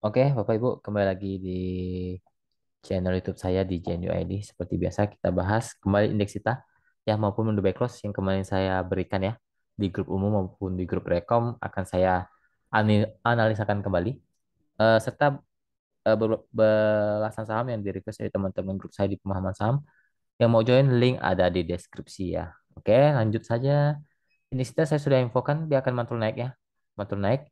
Oke, Bapak Ibu, kembali lagi di channel YouTube saya di Genu ID. Seperti biasa kita bahas kembali indeks kita ya maupun window buy close yang kemarin saya berikan ya di grup umum maupun di grup rekom akan saya analisakan kembali serta belasan saham yang di request dari teman-teman grup saya di pemahaman saham yang mau join link ada di deskripsi ya. Oke, lanjut saja. Ini saya sudah infokan dia akan mantul naik ya. Mantul naik.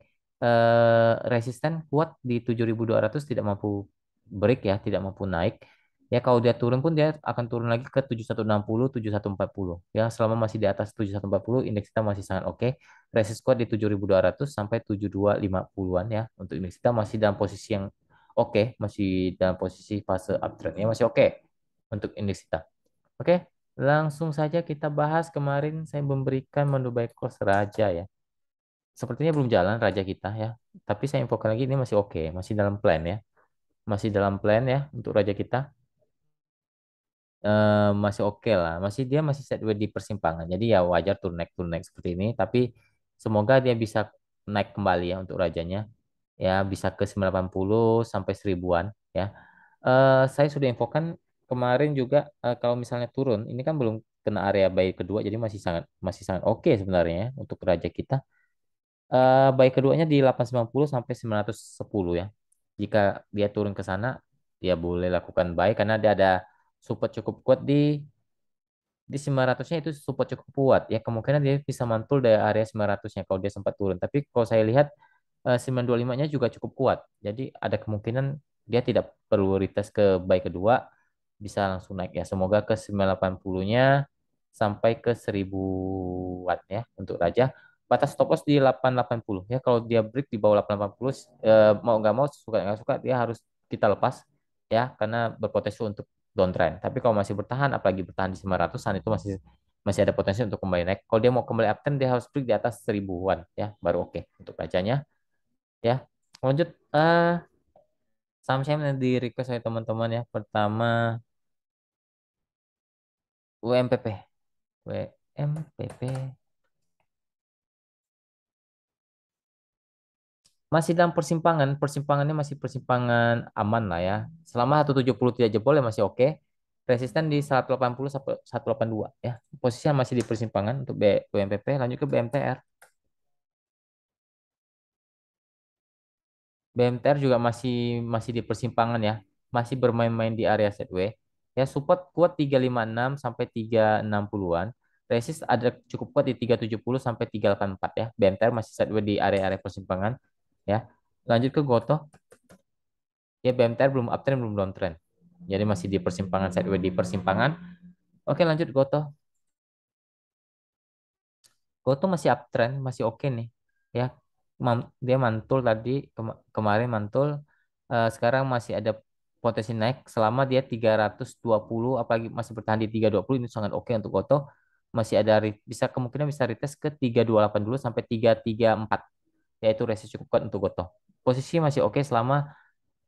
Resisten kuat di 7.200 tidak mampu break ya, tidak mampu naik. Ya kalau dia turun pun dia akan turun lagi ke 7160, 7140. Ya selama masih di atas 7140 indeks kita masih sangat oke. Resist kuat di 7.200 sampai 7250-an ya. Untuk indeks kita masih dalam posisi yang oke, masih dalam posisi fase uptrend ya, masih oke untuk indeks kita. Oke, langsung saja kita bahas. Kemarin saya memberikan menu buy close Raja ya. Sepertinya belum jalan Raja kita ya. Tapi saya infokan lagi ini masih oke, masih dalam plan ya. Masih dalam plan ya untuk Raja kita. Masih oke lah. Dia masih sideways di persimpangan. Jadi ya wajar turun naik seperti ini. Tapi semoga dia bisa naik kembali ya untuk Rajanya. Ya bisa ke 980 sampai 1000-an ya. Saya sudah infokan kemarin juga kalau misalnya turun, ini kan belum kena area buy kedua, jadi masih sangat oke sebenarnya ya untuk raja kita. Buy keduanya di 890 sampai 910 ya. Jika dia turun ke sana, dia boleh lakukan buy karena dia ada support cukup kuat di 900-nya itu support cukup kuat ya. Kemungkinan dia bisa mantul dari area 900-nya kalau dia sempat turun. Tapi kalau saya lihat 925-nya juga cukup kuat. Jadi ada kemungkinan dia tidak perlu retest ke buy kedua, bisa langsung naik ya. Semoga ke 980-nya sampai ke 1000-an ya untuk Raja. Batas stop loss di 880 ya. Kalau dia break di bawah 880 mau nggak mau suka nggak suka dia harus kita lepas ya karena berpotensi untuk downtrend. Tapi kalau masih bertahan apalagi bertahan di 900-an itu masih masih ada potensi untuk kembali naik. Kalau dia mau kembali uptrend dia harus break di atas 1000-an ya baru oke untuk rajanya ya. Lanjut saham-saham yang di request oleh teman-teman ya. Pertama WMPP. WMPP masih dalam persimpangan, persimpangannya masih persimpangan aman lah ya. Selama 170 tidak jebol ya masih oke. Resisten di 180 sampai 182 ya. Posisinya masih di persimpangan untuk WMPP. Lanjut ke BMTR. BMTR juga masih masih di persimpangan ya. Masih bermain-main di area sideways. Ya, support kuat 356 sampai 360-an. Resist ada cukup kuat di 370 sampai 384 ya. BMTR masih sideways di area-area persimpangan ya. Lanjut ke Gotoh. Ya, BMTR belum uptrend, belum downtrend. Jadi masih di persimpangan sideways di persimpangan. Oke, lanjut Gotoh. Gotoh masih uptrend, masih oke nih. Ya, dia mantul tadi kemarin mantul. Sekarang masih ada potensi naik selama dia 320 apalagi masih bertahan di 320 ini sangat oke untuk Gotoh. Masih ada bisa kemungkinan bisa retest ke 3280 dulu sampai 334 yaitu resist cukup kuat untuk Gotoh. Posisi masih oke selama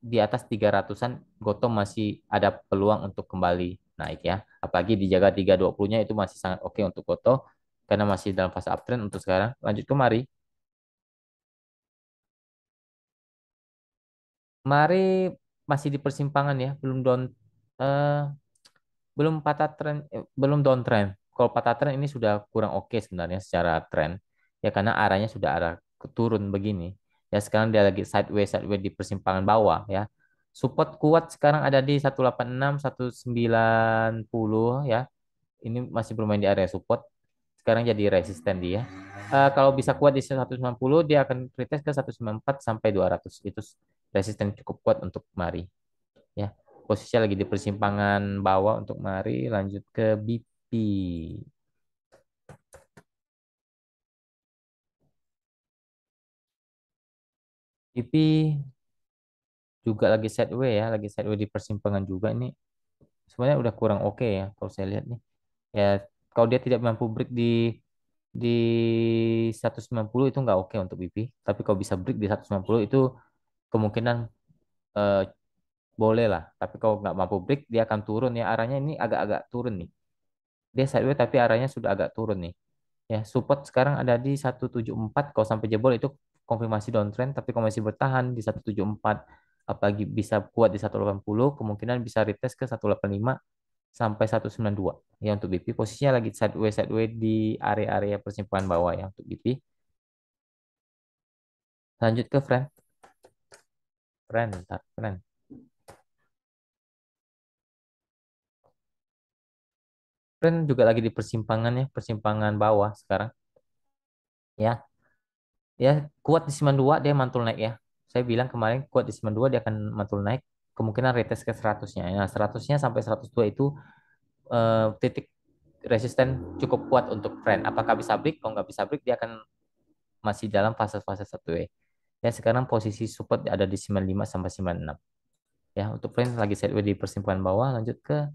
di atas 300-an Gotoh masih ada peluang untuk kembali naik ya. Apalagi dijaga 320-nya itu masih sangat oke untuk Gotoh karena masih dalam fase uptrend untuk sekarang. Lanjut ke Mari. Mari masih di persimpangan ya, eh, belum patah tren, belum downtrend. Kalau patah tren ini sudah kurang oke sebenarnya secara tren. Ya karena arahnya sudah arah turun begini. Ya sekarang dia lagi sideways di persimpangan bawah ya. Support kuat sekarang ada di 186, 190 ya. Ini masih bermain di area support. Sekarang jadi resisten dia. Kalau bisa kuat di 190, dia akan retest ke 194 sampai 200. Itu resisten cukup kuat untuk Mari. Ya, posisinya lagi di persimpangan bawah untuk Mari. Lanjut ke BP. BP juga lagi sideways ya, lagi sideways di persimpangan juga ini. Sebenarnya udah kurang oke ya kalau saya lihat nih. Ya, kalau dia tidak mampu break di 190 itu nggak oke untuk BP. Tapi kalau bisa break di 190 itu kemungkinan eh, boleh lah. Tapi kalau nggak mampu break dia akan turun ya. Arahnya ini agak-agak turun nih. Dia sideways tapi arahnya sudah agak turun nih. Ya, support sekarang ada di 174. Kalau sampai jebol itu konfirmasi downtrend, tapi kalau masih bertahan di 174, apalagi bisa kuat di 180, kemungkinan bisa retest ke 185 sampai 192 ya untuk BP. Posisinya lagi sideways di area-area persimpangan bawah ya untuk BP. Lanjut ke friend, friend. Friend juga lagi di persimpangan ya, persimpangan bawah sekarang. Ya, ya kuat di 92 dia mantul naik ya. Saya bilang kemarin kuat di 92 dia akan mantul naik. Kemungkinan retest ke 100-nya. Nah, 100-nya sampai 102 itu titik resisten cukup kuat untuk friend. Apakah bisa break? Kalau nggak bisa break, dia akan masih dalam fase-fase 1W. Ya, sekarang posisi support ada di 95 sampai 96. Ya, untuk friend lagi sideways di persimpangan bawah, lanjut ke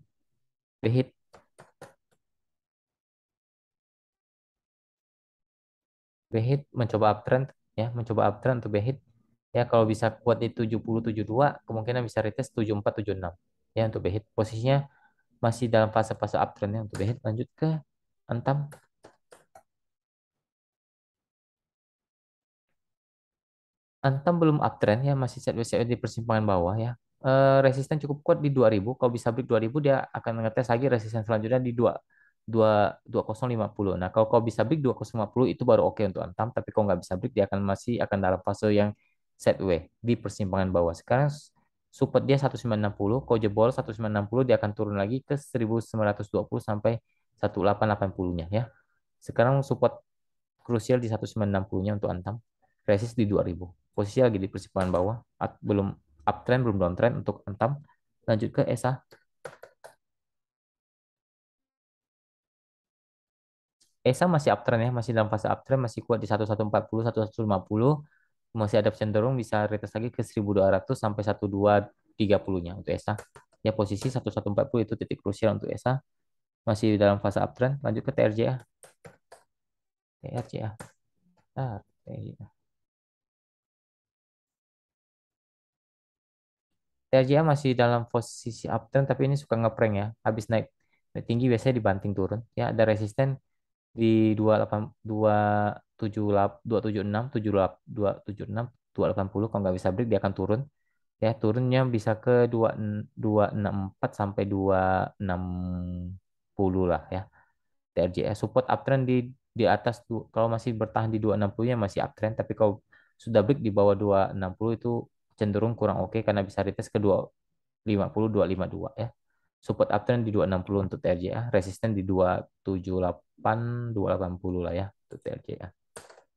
behit. Behit mencoba uptrend ya, mencoba uptrend untuk behit. Ya, kalau bisa kuat di 70 72, kemungkinan bisa retest 74 76. Ya, untuk behit posisinya masih dalam fase-fase uptrend ya untuk behit. Lanjut ke Antam. Antam belum uptrend ya, masih sideways di persimpangan bawah ya. Resisten cukup kuat di 2000. Kalau bisa break 2000, dia akan ngetes lagi resisten selanjutnya di 2050. Nah, kalau bisa break 2050 itu baru oke untuk Antam, tapi kalau nggak bisa break dia masih akan dalam fase yang sideways di persimpangan bawah. Sekarang support dia 1960, kalau jebol 1960 dia akan turun lagi ke 1920 sampai 1880-nya ya. Sekarang support krusial di 1960-nya untuk Antam. Resist di 2000. Posisi lagi di persimpangan bawah. Belum uptrend, belum downtrend untuk Antam. Lanjut ke ESA. ESA masih uptrend ya, masih dalam fase uptrend, masih kuat di 1140, 1150. Masih ada cenderung bisa retest lagi ke 1200 sampai 1230-nya untuk ESA. Ya, posisi 1140 itu titik krusial untuk ESA. Masih dalam fase uptrend. Lanjut ke TRJA. TRJA. Ah, TRJA. TRJA masih dalam posisi uptrend tapi ini suka ngeprank ya. Habis naik, naik tinggi biasanya dibanting turun. Ya, ada resisten di 28 276 276 280. Kalau nggak bisa break dia akan turun. Ya, turunnya bisa ke 264 sampai 260 lah ya. TRJS support uptrend di atas kalau masih bertahan di 260-nya masih uptrend, tapi kalau sudah break di bawah 260 itu cenderung kurang oke karena bisa retest ke 250 252 ya. Support uptrend di 260 untuk TRJA, resisten di 278 280 lah ya untuk TRJA.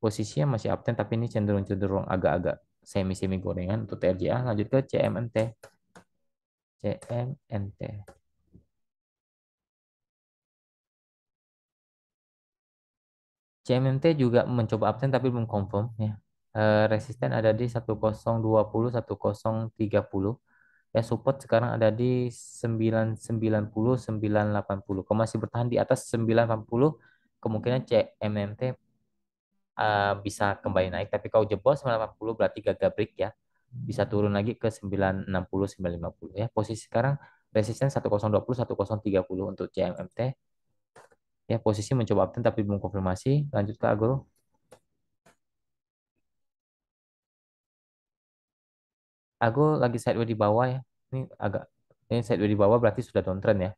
Posisinya masih uptrend tapi ini cenderung-cenderung agak-agak semi-semi gorengan untuk TRJA. Lanjut ke CMNT. CMNT. CMMT juga mencoba uptrend tapi belum confirm ya. Resisten ada di 1020 1030 ya, support sekarang ada di 990 980. Kalau masih bertahan di atas 980, kemungkinan CMMT bisa kembali naik, tapi kalau jebol 980 berarti gagal break ya. Bisa turun lagi ke 960 950 ya. Posisi sekarang resisten 1020 1030 untuk CMMT ya, posisi mencoba uptrend tapi belum konfirmasi. Lanjut ke Agro. Aku lagi sideways di bawah ya. Ini agak ini sideways di bawah berarti sudah downtrend ya.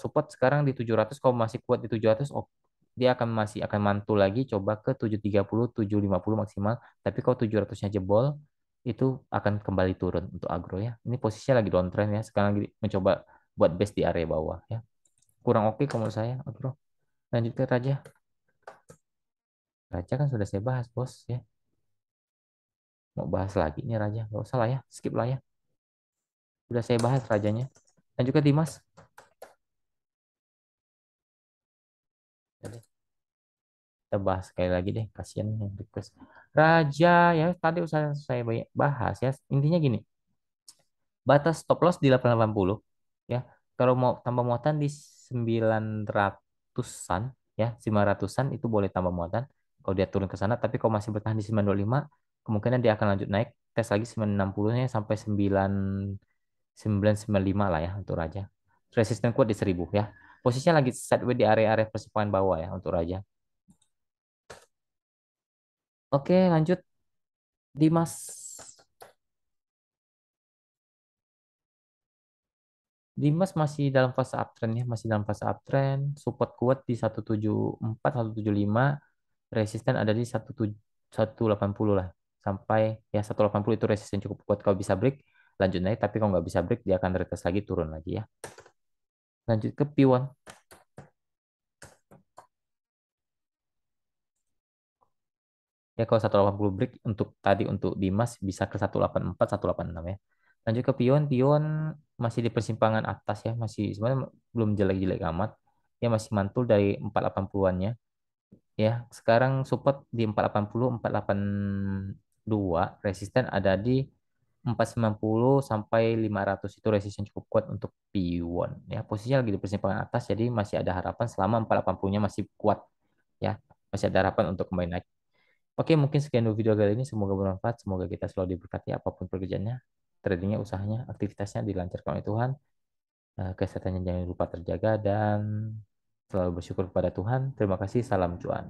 Support sekarang di 700, kalau masih kuat di 700, oh, dia masih akan mantul lagi coba ke 730 750 maksimal. Tapi kalau 700-nya jebol itu akan kembali turun untuk agro ya. Ini posisinya lagi downtrend ya. Sekarang lagi mencoba buat base di area bawah ya. Kurang oke kalau menurut saya agro. Lanjut ke Raja. Raja kan sudah saya bahas, Bos ya. Mau bahas lagi nih Raja. Gak usah lah ya, skip lah ya. Sudah saya bahas Rajanya. Lanjut ke Dimas. Kita bahas sekali lagi deh, kasihan yang request. Raja ya tadi usah saya bahas ya. Intinya gini, batas stop loss di 880 ya. Kalau mau tambah muatan di 900-an ya, 900-an itu boleh tambah muatan kalau dia turun ke sana, tapi kalau masih bertahan di 925, kemungkinan dia akan lanjut naik tes lagi 960-nya sampai 995 lah ya untuk Raja. Resisten kuat di 1000 ya. Posisinya lagi sideways di area-area persimpangan bawah ya untuk Raja. Oke, lanjut Dimas. Dimas masih dalam fase uptrend ya, masih dalam fase uptrend. Support kuat di 174, 175, resisten ada di 180 lah. Sampai ya 180 itu resisten cukup kuat kalau bisa break lanjut naik, tapi kalau nggak bisa break dia akan retest lagi turun lagi ya. Lanjut ke Piwon. Ya kalau 180 break untuk tadi untuk Dimas bisa ke 184, 186 ya. Lanjut ke Pion, Pion masih di persimpangan atas ya, masih sebenarnya belum jelek-jelek amat. Ya masih mantul dari 480-annya. Ya, sekarang support di 480, 482, resisten ada di 490 sampai 500 itu resisten cukup kuat untuk Pion. Ya, posisinya lagi di persimpangan atas jadi masih ada harapan selama 480-nya masih kuat ya. Masih ada harapan untuk kembali naik. Oke, mungkin sekian dulu video kali ini. Semoga bermanfaat. Semoga kita selalu diberkati apapun pekerjaannya, tradingnya, usahanya, aktivitasnya dilancarkan oleh Tuhan. Kesehatannya jangan lupa terjaga dan selalu bersyukur kepada Tuhan. Terima kasih. Salam cuan.